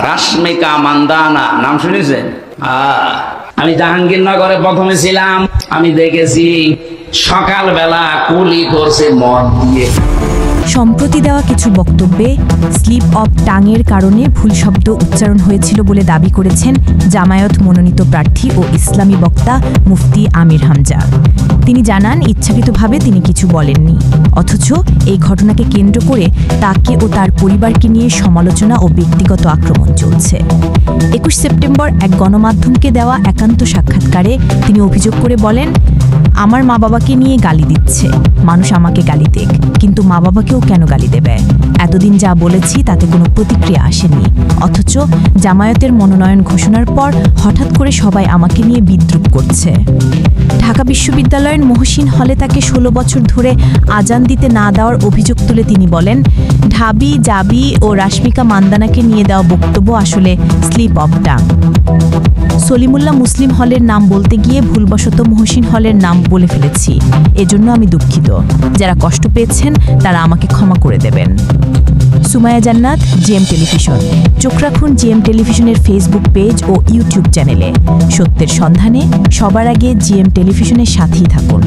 রাশমিকা মান্দানা নাম শুনেছেন? আমি জাহাঙ্গীরনগরে প্রথমে ছিলাম, আমি দেখেছি সকালবেলা কুলি করছে মদ দিয়ে। সম্প্রতি দেওয়া কিছু বক্তব্যে স্লিপ অফ টাঙের কারণে ভুল শব্দ উচ্চারণ হয়েছিল বলে দাবি করেছেন জামায়াত মনোনীত প্রার্থী ও ইসলামী বক্তা মুফতি আমির হামজা। তিনি জানান, ইচ্ছাকৃতভাবে তিনি কিছু বলেননি, অথচ এই ঘটনাকে কেন্দ্র করে তাকে ও তার পরিবারকে নিয়ে সমালোচনা ও ব্যক্তিগত আক্রমণ চলছে। 21 সেপ্টেম্বর এক গণমাধ্যমকে দেওয়া একান্ত সাক্ষাৎকারে তিনি অভিযোগ করে বলেন, আমার মা বাবাকে নিয়ে গালি দিচ্ছে, মানুষ আমাকে গালি দেখ, কিন্তু মা বাবাকেও কেন গালি দেবে? এতদিন যা বলেছি তাতে কোনো প্রতিক্রিয়া আসেনি, অথচ জামায়াতের মনোনয়ন ঘোষণার পর হঠাৎ করে সবাই আমাকে নিয়ে বিদ্রূপ করছে। ঢাকা বিশ্ববিদ্যালয়ের মহসিন হলে তাকে 16 বছর ধরে আজান দিতে না দেওয়ার অভিযোগ তুলে তিনি বলেন, ঢাবি, জাবি ও রাশমিকা মান্দানাকে নিয়ে দেওয়া বক্তব্য আসলে স্লিপ অফ টাং। সলিমুল্লাহ মুসলিম হলের নাম বলতে গিয়ে ভুলবশত মহসিন হলের নাম বলে ফেলেছি, এজন্য আমি দুঃখিত। যারা কষ্ট পেয়েছেন তারা আমাকে ক্ষমা করে দেবেন। সুমাইয়া জান্নাত, জিএম টেলিভিশন। চোখ রাখুন জিএম টেলিভিশনের ফেসবুক পেজ ও ইউটিউব চ্যানেলে। সত্যের সন্ধানে সবার আগে জিএম টেলিভিশনের সাথেই থাকুন।